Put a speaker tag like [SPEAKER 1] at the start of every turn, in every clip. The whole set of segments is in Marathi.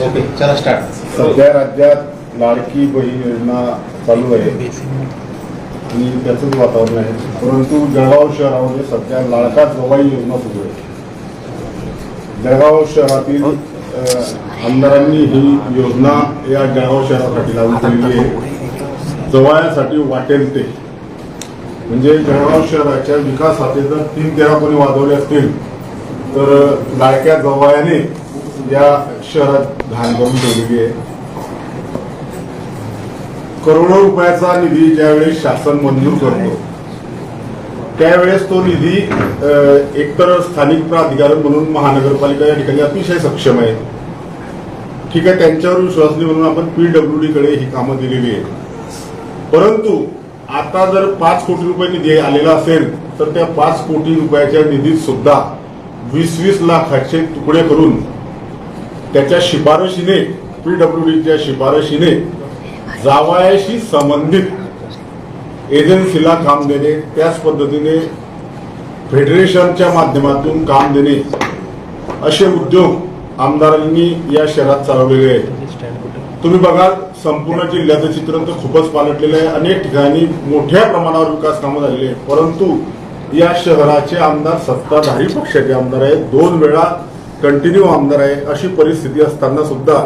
[SPEAKER 1] ओके चला स्टार्ट.
[SPEAKER 2] सध्या राज्यात लाडकी बहीण योजना चालू आहे आणि त्याचंच वातावरण आहे. परंतु जळगाव शहरामध्ये सध्या लाडका जवाई योजना सुरू आहे. जळगाव शहरातील आमदारांनी ही योजना या जळगाव शहरासाठी लागू केलेली आहे. जवायासाठी वाटेल ते म्हणजे जळगाव शहराच्या विकासाचे जर 3-13 कोणी वाजवले असतील तर लाडक्या जवायाने या शहरात घाण करून ठेवलेली आहे. करोडो रुपयाचा निधी ज्यावेळेस शासन मंजूर करतो त्यावेळेस तो निधी एकतर स्थानिक प्राधिकरण म्हणून महानगरपालिका या ठिकाणी अतिशय सक्षम आहे. ठीक आहे, त्यांच्यावर विश्वासनी म्हणून आपण PWD कडे ही कामं दिलेली आहे. परंतु आता जर 5 कोटी रुपये निधी आलेला असेल तर त्या 5 कोटी रुपयाच्या निधीत सुद्धा 20-20 लाखाचे तुकडे करून त्याच्या शिफारशीने PWDच्या शिफारशीने जावयाशी संबंधित एजन्सीला काम देणे, त्याच पद्धतीने फेडरेशनच्या माध्यमातून काम देणे असे उद्योग आमदारांनी या शहरात चालवलेले आहेत. तुम्ही बघाल संपूर्ण जिल्ह्याचं चित्र तर खूपच पालटलेलं आहे. अनेक ठिकाणी मोठ्या प्रमाणावर विकास कामं झालेली आहेत. परंतु या शहराचे आमदार सत्ताधारी पक्षाचे आमदार आहेत, 2 वेळा कंटिन्यू आमदार आहे. अशी परिस्थिती असताना सुद्धा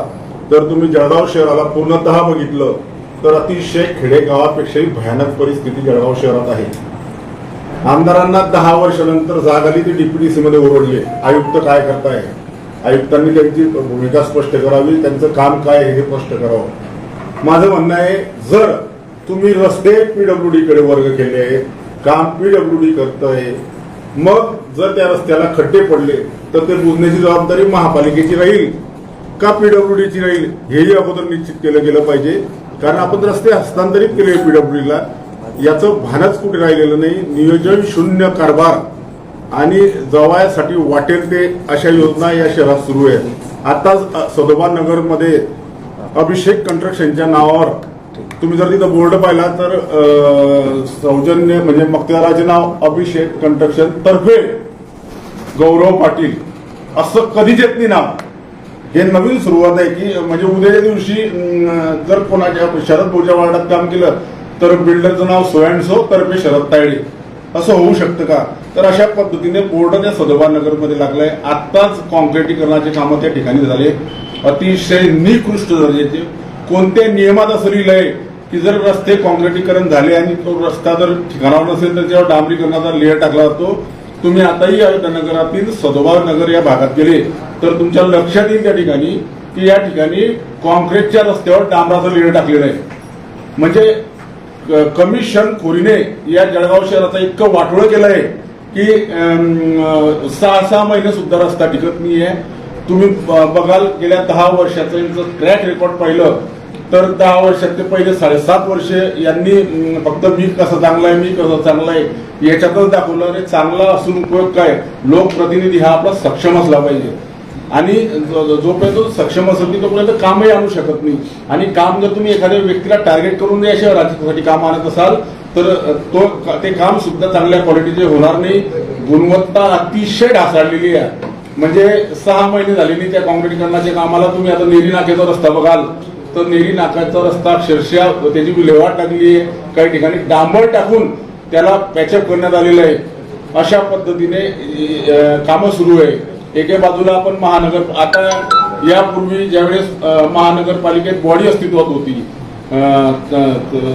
[SPEAKER 2] जर तुम्ही जळगाव शहराला पूर्णतः बघितलं तर अतिशय खेडेगावापेक्षाही भयानक परिस्थिती जळगाव शहरात आहे. आमदारांना 10 वर्षानंतर जाग आली ती DPDC मध्ये ओरडले. आयुक्त काय करताय? आयुक्तांनी त्यांची भूमिका स्पष्ट करावी, त्यांचं काम काय आहे हे स्पष्ट करावं. माझं म्हणणं आहे, जर तुम्ही रस्ते PWD कडे वर्ग केले आहेत, काम PWD करतंय, मग जर त्या रस्त्याला खड्डे पडले तर ते बुजण्याची जबाबदारी महापालिकेची राहील का PWDची राहील हेही अगोदर निश्चित केलं गेलं पाहिजे. कारण आपण रस्ते हस्तांतरित केले PWDला, याचं भानच कुठे राहिलेलं नाही. नियोजन शून्य कारभार आणि जवायासाठी वाटेल ते अशा योजना या शहरात सुरू आहेत. आताच सदोबा नगरमध्ये अभिषेक कन्स्ट्रक्शनच्या नावावर तुम्ही जर तिथं बोर्ड पाहिला तर सौजन्य म्हणजे मक्तेदाराचे नाव अभिषेक कन्स्ट्रक्शन तर्फे गौरव पाटील असं कधीच येत नाही नाव. हे नवीन सुरुवात आहे की म्हणजे उद्याच्या दिवशी जर कोणाच्या शरद भाऊच्या वार्डात काम केलं तर बिल्डरचं नाव सो अँड सो तर्फे शरद तायडे असं होऊ शकतं का? तर अशा पद्धतीने बोर्ड त्या सदोबा नगरमध्ये लागलाय. आत्ताच कॉन्क्रिटीकरणाचे कामं त्या ठिकाणी झाले, अतिशय निकृष्ट दर्जाचे. कोणत्या नियमात असं लिहिलंय की जर रस्ते कॉन्क्रिटीकरण झाले आणि तो रस्ता जर ठिकाणावर नसेल तर त्यावर डांबरीकरणाचा लेअर टाकला जातो. तुम्ही आताही अयोध्या नगरातील सदोबा नगर या भागात गेले तर तुमच्या लक्षात येईल त्या ठिकाणी की या ठिकाणी कॉन्क्रीटच्या रस्त्यावर डांबराचं लेअर टाकलेलं आहे. म्हणजे कमिशन खोरीने या जळगाव शहराचा इतकं वाटोळं केलं आहे की 6 महिने सुद्धा रस्ता टिकत नाहीये. तुम्ही बघाल गेल्या 10 वर्षाचं ट्रॅक रेकॉर्ड पाहिलं तर 10 वर्षात ते पहिले 7.5 वर्षे यांनी फक्त मी कसं चांगलं आहे, मी कसं चांगलं आहे याच्यातच दाखवलं. अरे चांगला असून उपयोग काय? लोकप्रतिनिधी हा आपला सक्षम असला पाहिजे आणि जोपर्यंत सक्षम असेल तोपर्यंत कामही आणू शकत नाही. आणि काम जर तुम्ही एखाद्या व्यक्तीला टार्गेट करून या शहरासाठी काम आणत असाल तर ते काम सुद्धा चांगल्या क्वालिटीचे होणार नाही. गुणवत्ता अतिशय ढासळलेली आहे. म्हणजे 6 महिने झालेली त्या कॉन्क्रिटीकरणाच्या कामाला. तुम्ही आता नेरी नाक्याचा रस्ता बघाल तर नेरी नाक्याचा रस्ता अक्षरशः त्याची विल्हेवाट टाकली आहे. काही ठिकाणी डांबर टाकून त्याला पॅचअप करण्यात आलेलं आहे. अशा पद्धतीने कामं सुरू आहे. एके बाजूला आपण महानगर, आता यापूर्वी ज्यावेळेस महानगरपालिकेत बॉडी अस्तित्वात होती,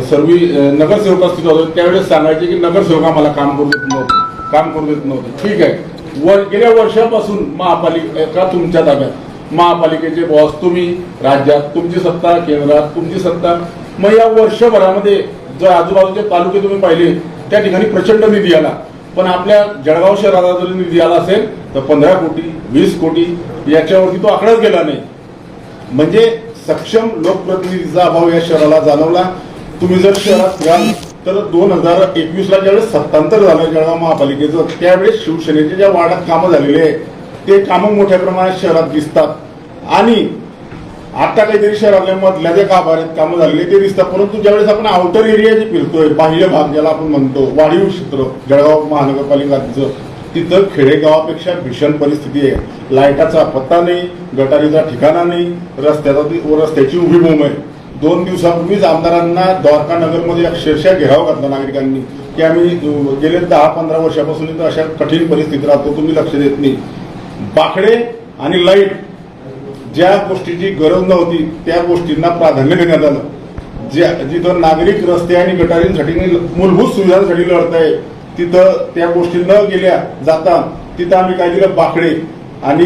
[SPEAKER 2] सर्व नगरसेवक अस्तित्वात होते, त्यावेळेस सांगायचे की नगरसेवक आम्हाला काम करू देत नव्हते. ठीक आहे, गेल्या वर्षापासून महापालिका तुमच्या ताब्यात, महापालिकेचे बॉस तुम्ही, राज्यात तुमची सत्ता, केंद्रात तुमची सत्ता. मग या वर्षभरामध्ये जर आजूबाजूचे तालुके तुम्ही पाहिले त्या ठिकाणी प्रचंड निधी आला. पण आपल्या जळगाव शहराला जर निधी आला असेल तर 15 कोटी 20 कोटी याच्यावरती तो आकडाच गेला नाही. म्हणजे सक्षम लोकप्रतिनिधीचा अभाव या शहराला जाणवला. तुम्ही जर शहरात घ्याल तर 2021ला ज्यावेळेस सत्तांतर झालं जळगाव महापालिकेचं त्यावेळेस शिवसेनेच्या ज्या वार्डात कामं झालेले आहेत ते कामं मोठ्या प्रमाणात शहरात दिसतात. आणि आता काहीतरी शहरातल्या मधल्या जे गाभाऱ्यात कामं झालेली ते दिसतात. परंतु ज्यावेळेस आपण आउटर एरिया जे फिरतोय, बाह्य भाग ज्याला आपण म्हणतो, वाढीव क्षेत्र जळगाव महानगरपालिकाचं, तिथं खेडेगावापेक्षा भीषण परिस्थिती आहे. लाईटाचा पत्ता नाही, गटारीचा ठिकाणा नाही, रस्त्याची उभी बोंब आहे. 2 दिवसापूर्वीच आमदारांना द्वारका नगरमध्ये अक्षरशः घेराव घातला नागरिकांनी की आम्ही गेले 10-15 वर्षापासून इथं अशा कठीण परिस्थितीत राहतो, तुम्ही लक्ष देत नाही. बाकडे आणि लाईट ज्या गोष्टीची गरज नव्हती त्या गोष्टींना प्राधान्य देण्यात आलं. जिथं नागरिक रस्ते आणि गटारींसाठी मूलभूत सुविधांसाठी लढत आहे तिथं त्या गोष्टी न गेल्या जाता तिथं आम्ही काय दिलं, बाकडे आणि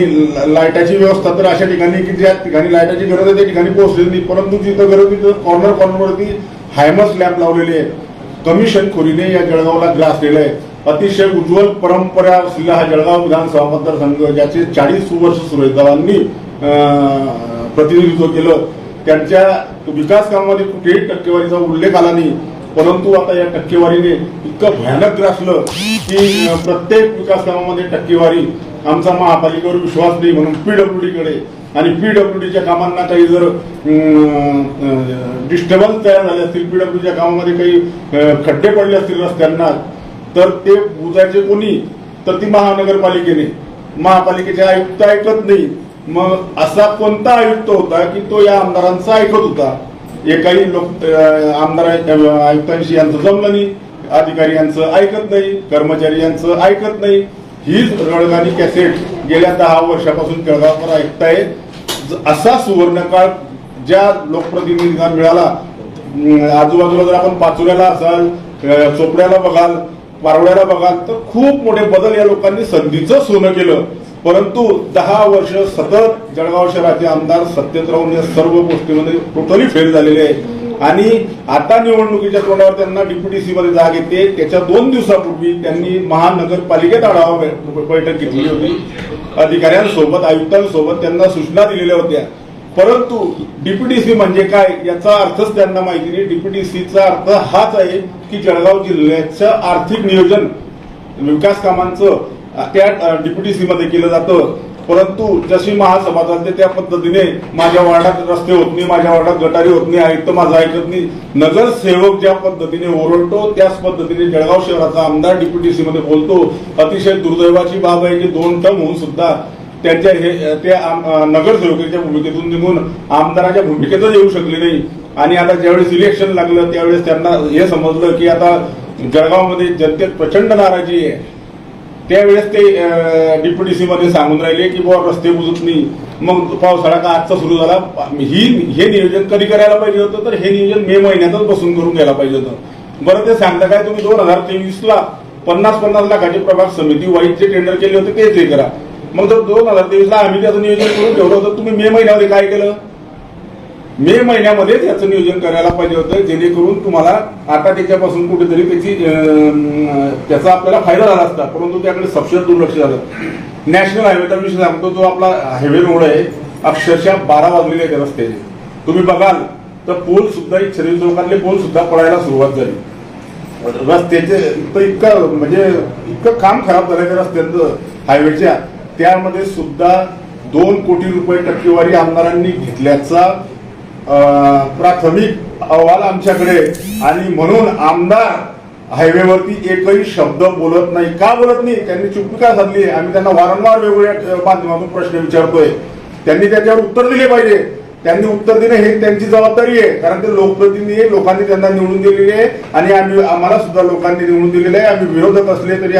[SPEAKER 2] लाईटाची व्यवस्था तर अशा ठिकाणी की ज्या ठिकाणी लाईटाची गरज आहे त्या ठिकाणी पोहोचलेली नाही, परंतु जिथं गरज तिथं कॉर्नरवरती हायमस लॅम्प लावलेले आहे. कमिशनखोरीने या जळगावला ग्रासलेलं आहे. अतिशय उज्ज्वल परंपरा असलेला हा जळगाव विधानसभा मतदारसंघ ज्याचे 40 वर्ष सुरेशदावांनी प्रतिनिधित्व केलं, त्यांच्या विकास कामामध्ये कुठेही टक्केवारीचा उल्लेख आला नाही. परंतु आता या टक्केवारीने इतकं भयानक ग्रासलं की प्रत्येक विकास कामामध्ये टक्केवारी. आमचा महापालिकेवर विश्वास नाही म्हणून पीडब्ल्यूडीकडे आणि पीडब्ल्यूडीच्या कामांना काही जर डिस्टर्बन्स तयार झाले असतील, पीडब्ल्यूडीच्या कामामध्ये काही खड्डे पडले असतील रस्त्यांना, तर ते बुजायचे कोणी, तर ती महानगरपालिकेने. महापालिकेचे आयुक्त ऐकत नाही. मग असा कोणता आयुक्त होता की तो या आमदारांचा ऐकत होता? एकाही आमदार आयुक्तांशी यांचं जमलं नाही, अधिकारी यांचं ऐकत नाही, कर्मचारी यांचं ऐकत नाही. हीच रडगाणी कॅसेट गेल्या 10 वर्षापासून जळगावकर ऐकताय. असा सुवर्णकाळ ज्या लोकप्रतिनिधींना मिळाला, आजूबाजूला जर आपण पाचोऱ्याला असाल, चोपड्याला बघाल, पारवड्याला बघाल, तर खूप मोठे बदल या लोकांनी संधीचं सोनं केलं. परंतु 10 वर्ष सतत जळगाव शहराचे आमदार सत्तेत राहून या सर्व गोष्टीमध्ये टोटली फेल झालेले आहे. आणि आता निवडणुकीच्या तोंडावर त्यांना डीपीटीसी मध्ये जाग येते. त्याच्या 2 दिवसापूर्वी त्यांनी महानगरपालिकेत आढावा बैठक घेतली होती. अधिकाऱ्यांसोबत, आयुक्तांसोबत त्यांना सूचना दिलेल्या होत्या. परंतु डीपीटीसी म्हणजे काय याचा अर्थच त्यांना माहिती नाही. डीपीटीसीचा अर्थ हाच आहे की जळगाव जिल्ह्याचं आर्थिक नियोजन विकास कामांचं त्या डीपीटीसी मध्ये केलं जातं. परंतु जशी महासभा चालते त्या पद्धतीने माझ्या वार्डात रस्ते होत नाही, माझ्या वार्डात गटारी होत नाही, आयुक्त माझं ऐकत नाही. नगरसेवक ज्या पद्धतीने ओरडतो त्याच पद्धतीने जळगाव शहराचा आमदार डीपीटीसी मध्ये बोलतो. अतिशय दुर्दैवाची बाब आहे की 2 टर्म होऊन सुद्धा त्यांच्या त्या नगरसेवकाच्या भूमिकेतून निघून आमदाराच्या भूमिकेतच येऊ शकले नाही. आणि आता ज्यावेळेस इलेक्शन लागलं त्यावेळेस त्यांना हे समजलं की आता जळगावमध्ये जनतेत प्रचंड नाराजी आहे. त्यावेळेस ते डीपीटीसी मध्ये सांगून राहिले की बुवा रस्ते बुजत नाही. मग पावसाळा का आजचा सुरू झाला. हे नियोजन कधी करायला पाहिजे होतं, तर हे नियोजन मे महिन्यातच बसून करून घ्यायला पाहिजे होतं. बरं, ते सांगता काय तुम्ही 2023ला 50-50 लाखाची प्रभाग समिती वाईटचे टेंडर केले होते तेच हे करा. मग जर 2023ला आम्ही त्याचं नियोजन करून ठेवलं होतं, तुम्ही मे महिन्यामध्ये काय केलं? मे महिन्यामध्येच याचं नियोजन करायला पाहिजे होतं, जेणेकरून तुम्हाला आता त्याच्यापासून कुठेतरी त्याचा आपल्याला फायदा झाला असता. परंतु त्याकडे सपशेल दुर्लक्ष झालं. नॅशनल हायवेचा विषय सांगतो, जो आपला हायवे रोड आहे, अक्षरशः 12 वाजलेले आहेत रस्त्याचे. तुम्ही बघाल तर पोल सुद्धा शरीर चौकातले पोल सुद्धा पडायला सुरुवात झाली. रस्त्याचे इतकं काम खराब झालंय त्या रस्त्यांचं हायवेच्या. त्यामध्ये सुद्धा 2 कोटी रुपये टक्केवारी आमदारांनी घेतल्याचा प्राथमिक अहवाल आमच्याकडे. आणि म्हणून आमदार हायवेवरती एकही शब्द बोलत नाही. का बोलत नाही? त्यांनी चुप्पी का साधली? आम्ही त्यांना वारंवार वेगवेगळ्या माध्यमातून प्रश्न विचारतोय. त्यांनी त्याच्यावर उत्तर दिले पाहिजे. त्यांनी उत्तर देणं हे त्यांची जबाबदारी आहे, कारण ते लोकप्रतिनिधी, लोकांनी त्यांना निवडून दिलेले आहे. आणि आम्हाला सुद्धा लोकांनी निवडून दिलेलं आहे. आम्ही विरोधक असले तरी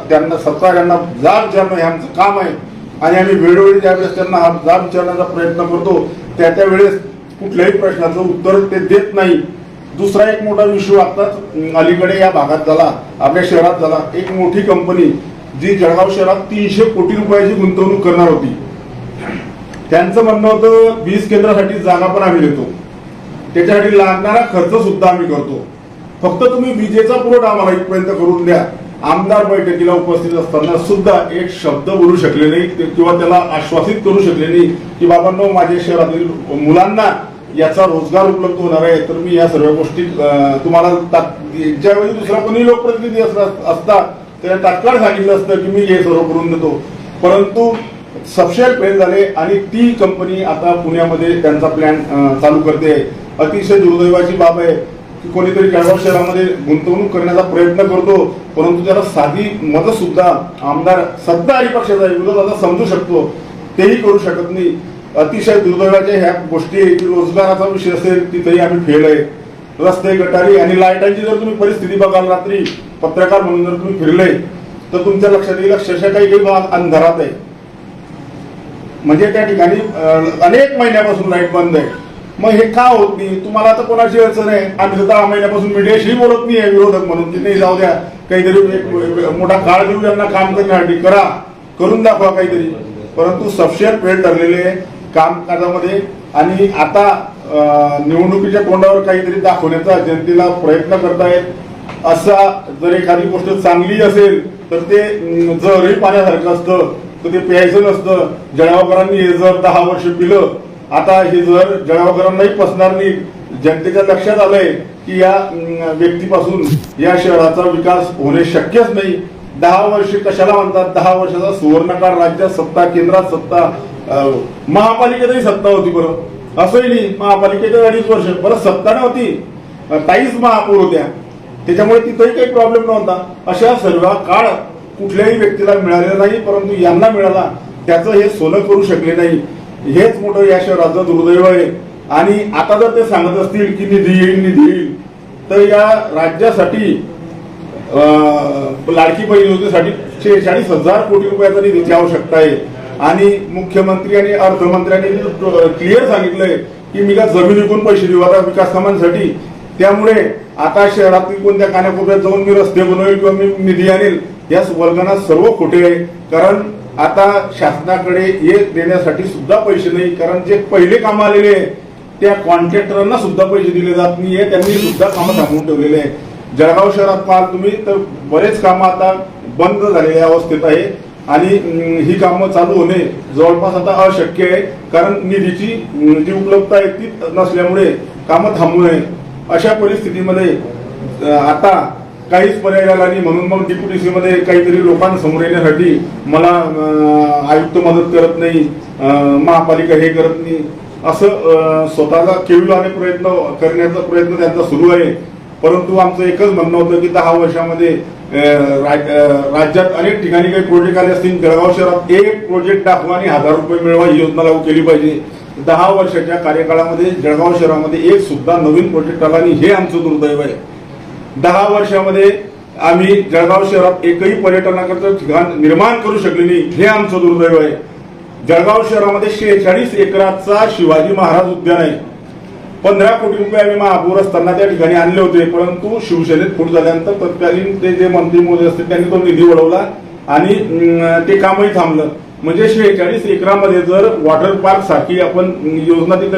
[SPEAKER 2] त्यांना सरकारना जाब विचारणं हे आमचं काम आहे. आणि आम्ही वेळोवेळी ज्यावेळेस त्यांना जाब विचारण्याचा प्रयत्न करतो त्या वेळेस कुठल्याही प्रश्नाचं उत्तर ते देत नाही. दुसरा एक मोठा इश्यू आताच अलीकडे या भागात झाला, आपल्या शहरात झाला. एक मोठी कंपनी जी जळगाव शहरात 300 कोटी रुपयाची गुंतवणूक करणार होती. त्यांचं म्हणणं होतं 20 केंद्रासाठी जागा पण आम्ही देतो, त्याच्यासाठी लागणारा खर्च सुद्धा आम्ही करतो, फक्त तुम्ही विजेचा पुरवठा आम्हाला इथपर्यंत करून द्या. आमदार बैठकीला उपस्थित असताना सुद्धा एक शब्द बोलू शकले नाही किंवा त्याला आश्वासित करू शकले नाही की बाबांनो, माझ्या शहरातील मुलांना याचा रोजगार उपलब्ध होणार आहे, तर मी या सर्व गोष्टी तुम्हाला ज्यावेळी दुसरा कोणी लोकप्रतिनिधी असता त्याने तात्काळ सांगितलं असतं की मी हे सर्व करून देतो. परंतु सबशेल फेल झाले आणि ती कंपनी आता पुण्यामध्ये त्यांचा प्लॅन चालू करते. अतिशय दुर्दैवाची बाब आहे की कोणीतरी जळगाव शहरामध्ये गुंतवणूक करण्याचा प्रयत्न करतो, परंतु त्याला साधी मदत सुद्धा आमदार सत्ताधारी पक्षाचा विरोधाचा समजू शकतो, तेही करू शकत नाही. अतिशय दुर्दैवाच्या ह्या गोष्टी, रोजगाराचा विषय असेल तिथेही आम्ही फेल आहे. रस्ते, गटारी आणि लाईटांची जर तुम्ही परिस्थिती बघाल, रात्री पत्रकार म्हणून जर तुम्ही फिरले तर तुमच्या लक्षात येईल अक्षरशः काही भाग अंधारात आहे. म्हणजे त्या ठिकाणी अनेक महिन्यापासून लाईट बंद आहे. मग हे का होत नाही? तुम्हाला आता कोणाची अडचण आहे? आम्ही 10 महिन्यापासून मीडियाशी बोलत नाही आहे विरोधक म्हणून, की नाही जाऊ द्या, काहीतरी मोठा काळ देऊ यांना काम करण्यासाठी, करून दाखवा काहीतरी. परंतु सफिशियंट वेळ ठरलेले कामकाजामध्ये आणि आता निवडणुकीच्या तोंडावर काहीतरी दाखवण्याचा जनतेला प्रयत्न करतायत. असा जर एखादी गोष्ट चांगली असेल तर ते जरही पाण्यासारखं असतं तर ते प्यायचं नसतं. जळगावकरांनी हे जर 10 वर्ष पिलं, आता हे जर जळगावकरांनाही पसणार नाही. जनतेच्या लक्षात आलंय की या व्यक्तीपासून या शहराचा विकास होणे शक्यच नाही. 10 वर्ष कशाला म्हणतात? 10 वर्षाचा सुवर्णकाळ. राज्यात सत्ता, केंद्रात सत्ता, महापालिकेतही सत्ता होती. बरं असंही नाही, महापालिकेत 2.5 वर्ष बरं सत्ता नव्हती, ताईच महापौर होत्या, त्याच्यामुळे तिथंही काही प्रॉब्लेम नव्हता. अशा सर्व काळ कुठल्याही व्यक्तीला मिळालेला नाही, परंतु यांना मिळाला, त्याचं हे सोनं करू शकले नाही. हेच मोठं या शहराचं दुर्दैव आहे. आणि आता जर ते सांगत असतील की निधी येईल, तर या राज्यासाठी लाडकी बहीण योजनेसाठी 46,000 कोटी रुपयाचा निधीची आवश्यकता आहे. आणि मुख्यमंत्री आणि अर्थमंत्र्यांनी क्लिअर सांगितलंय की मी का जमीन विकून पैसे देऊ आता विकास कामांसाठी. त्यामुळे आता शहरातील कोणत्या कानाकोपऱ्यात जाऊन मी रस्ते बनवेल किंवा मी निधी आणेल, या वर्गांना सर्व खोटे आहे. कारण आता शासनाकडे हे देण्यासाठी सुद्धा पैसे नाही. कारण जे पहिले कामं आलेले त्या कॉन्ट्रॅक्टरांना सुद्धा पैसे दिले जात नाहीये, त्यांनी सुद्धा कामं थांबवून ठेवलेले आहे. जळगाव शहरात पाहाल तुम्ही तर बरेच कामं आता बंद झालेल्या अवस्थेत आहे आणि ही कामं चालू होणे जवळपास आता अशक्य आहे. कारण निधीची जी उपलब्धता आहे ती नसल्यामुळे कामं थांबू नये. अशा परिस्थितीमध्ये आता काहीच पर्याय झाला नाही. म्हणून मग DPTC मध्ये काहीतरी लोकांसमोर येण्यासाठी मला आयुक्त मदत करत नाही, महापालिका हे करत नाही, असं स्वतःला केविलाने प्रयत्न करण्याचा प्रयत्न त्यांचा सुरू आहे. परंतु आमचं एकच म्हणणं होतं की 10 वर्षामध्ये राज्यात अनेक ठिकाणी काही प्रोजेक्ट आले असतील, जळगाव शहरात एक प्रोजेक्ट दाखवा आणि 1000 रुपये मिळवा ही योजना लागू केली पाहिजे. 10 वर्षाच्या कार्यकाळामध्ये जळगाव शहरामध्ये एक सुद्धा नवीन प्रोजेक्ट आला नाही, हे आमचं दुर्दैव आहे. 10 वर्षामध्ये आम्ही जळगाव शहरात एकही पर्यटनाकरता ठिकाण निर्माण करू शकले नाही, हे आमचं दुर्दैव आहे. जळगाव शहरामध्ये 46 एकराचा शिवाजी महाराज उद्यान आहे. 15 कोटी रुपये आम्ही महापौर असताना त्या ठिकाणी आणले होते, परंतु शिवसेनेत फूट झाल्यानंतर तत्कालीन ते जे मंत्री मोदी असतील त्यांनी तो निधी वळवला आणि ते कामही थांबलं. म्हणजे 46 एकरामध्ये जर वॉटर पार्क सारखी आपण योजना तिथे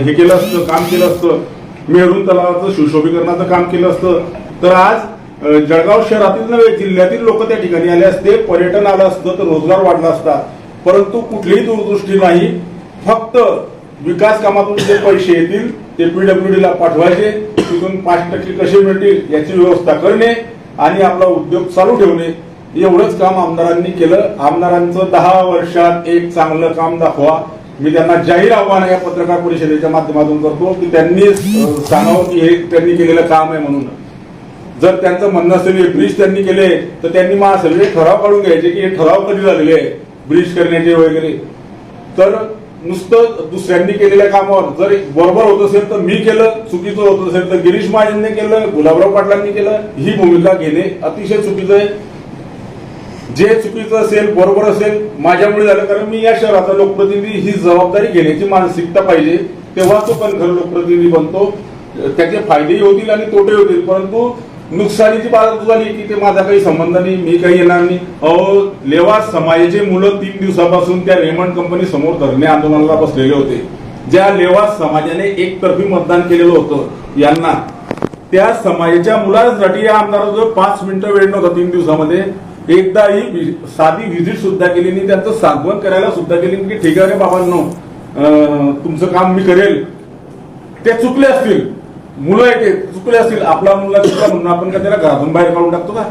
[SPEAKER 2] हे केलं असतं, काम केलं असतं, मेहरून तलावाचं सुशोभीकरणाचं काम केलं असतं, तर आज जळगाव शहरातील नव्हे जिल्ह्यातील लोक त्या ठिकाणी आले असते, पर्यटन आलं असतं, तर रोजगार वाढला असता. परंतु कुठलीही दूरदृष्टी नाही. फक्त विकास कामातून जे पैसे येतील ते PWD ला पाठवायचे, तिथून 5% कसे मिळतील याची व्यवस्था करणे आणि आपला उद्योग चालू ठेवणे, एवढंच काम आमदारांनी केलं. आमदारांचं 10 वर्षात एक चांगलं काम दाखवा. मी त्यांना जाहीर आव्हान या पत्रकार परिषदेच्या माध्यमातून करतो की त्यांनी सांगावं की हे त्यांनी केलेलं काम आहे म्हणून. जर त्यांचं म्हणणं असेल हे ब्रिज त्यांनी केले तर त्यांनी महासभेत ठराव काढून घ्यायचे की हे ठराव कधी झालेले आहे ब्रिज करण्याचे वगैरे. तर नुसतं दुसऱ्यांनी केलेल्या कामावर जर बरोबर होत असेल तर मी केलं, चुकीचं होत असेल तर गिरीश महाजनने केलं, गुलाबराव पाटलांनी केलं, ही भूमिका घेणे अतिशय चुकीचं आहे. जे चुकीचं असेल बरोबर असेल माझ्यामुळे झालं, कारण मी या शहराचा लोकप्रतिनिधी, ही जबाबदारी घेण्याची मानसिकता पाहिजे, तेव्हा तो पण खरं लोकप्रतिनिधी बनतो. त्याचे फायदेही होतील आणि तोटे होतील, परंतु नुकसानीची बाजू झाली की ते माझा काही संबंध नाही, मी काही येणार नाही. लेवास समाजाचे मुलं 3 दिवसापासून त्या रेमंड कंपनी समोर धरणे आंदोलनाला बसलेले होते. ज्या लेवास समाजाने एकतर्फी मतदान केलेलं होतं यांना, त्या समाजाच्या मुलांसाठी या आमदाराजवळ 5 मिनिटं वेळ नव्हता 3 दिवसामध्ये. एकदाही साधी व्हिजिट सुद्धा केली नाही, त्यांचं सांत्वन करायला सुद्धा केली नाही की ठीक आहे रे बाबांनो तुमचं काम मी करेल. ते चुकले असतील, मुलं आहे ते चुकले असतील, आपला मुलगा चुकला म्हणून आपण का त्याला घरातून बाहेर काढून टाकतो का?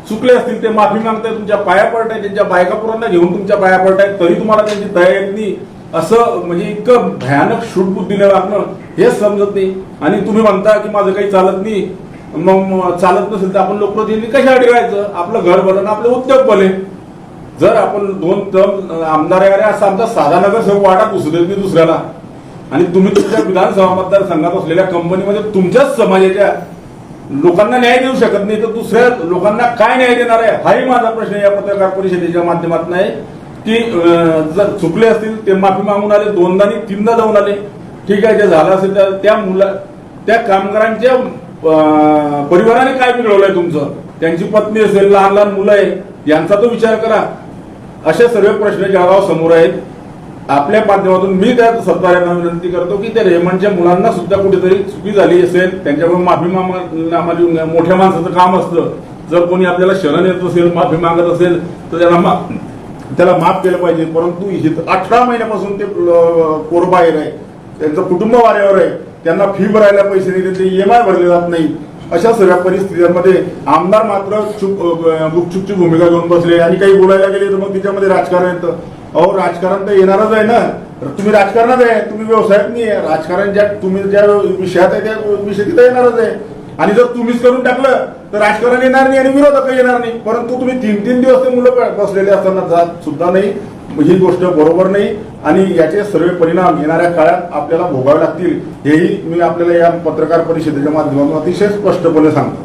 [SPEAKER 2] चुकले असतील ते माफी मागताय, तुमच्या पाया पडताय, त्यांच्या बायका पोरांना घेऊन तुमच्या पाया पडतायत, तरी तुम्हाला त्यांची दया येत नाही. असं म्हणजे इतकं भयानक शूटबुद्धीने वागणं हेच समजत नाही. आणि तुम्ही म्हणता की माझं काही चालत नाही, मग चालत नसेल तर आपण लोकप्रतिनिधी कशासाठी राहायचं? आपलं घर भलं, आपले उद्योग भले. जर आपण 2 टर्म आमदार आहे असं आमचा साधा नगरसेवक वाटा पुसू देत नाही दुसऱ्याला, आणि तुम्ही तुमच्या विधानसभा मतदारसंघात असलेल्या कंपनीमध्ये तुमच्याच समाजाच्या लोकांना न्याय देऊ शकत नाही, तर दुसऱ्या लोकांना काय न्याय देणार आहे? हाही माझा प्रश्न या पत्रकार परिषदेच्या माध्यमातून आहे की जर चुकले असतील ते माफी मागून आले, 2दा आणि 3दा जाऊन आले, ठीक आहे. जे झालं असेल तर त्या कामगारांच्या परिवाराने काय बिघडवलंय तुमचं? त्यांची पत्नी असेल, लहान लहान मुलं आहे, यांचा तो विचार करा. असे सर्व प्रश्न जळगाव समोर आहेत. आपल्या माध्यमातून मी त्या सरकारला विनंती करतो की त्या रेमंडच्या मुलांना सुद्धा कुठेतरी चुकी झाली असेल, त्यांच्याकडून माफी मागणं मोठ्या माणसाचं काम असतं. जर कोणी आपल्याला शरण येत असेल, माफी मागत असेल तर त्याला माफ केलं पाहिजे. परंतु 18 महिन्यापासून ते पोर बाहेर आहे, त्यांचं कुटुंब वाऱ्यावर आहे, त्यांना फी भरायला पैसे नाही, त्यांचे EMI भरले जात नाही. अशा सर्व परिस्थितीमध्ये आमदार मात्र गुपचूपची भूमिका घेऊन बसले आणि काही बोलायला गेले तर मग त्याच्यामध्ये राजकारण येतं. अहो, राजकारण तर येणारच आहे ना. तुम्ही राजकारणात आहे, तुम्ही व्यवसायात नाही आहे. राजकारण तुम्ही ज्या विषयात आहे त्या विषय तिथं येणारच आहे. आणि जर तुम्हीच करून टाकलं तर राजकारण येणार नाही आणि विरोधक येणार नाही. परंतु तुम्ही 3-3 दिवस ते मुलं बसलेले असताना जात सुद्धा नाही, ही गोष्ट बरोबर नाही. आणि याचे सर्व परिणाम येणाऱ्या काळात आपल्याला भोगावे लागतील, हेही मी आपल्याला या पत्रकार परिषदेच्या माध्यमातून अतिशय स्पष्टपणे सांगतो.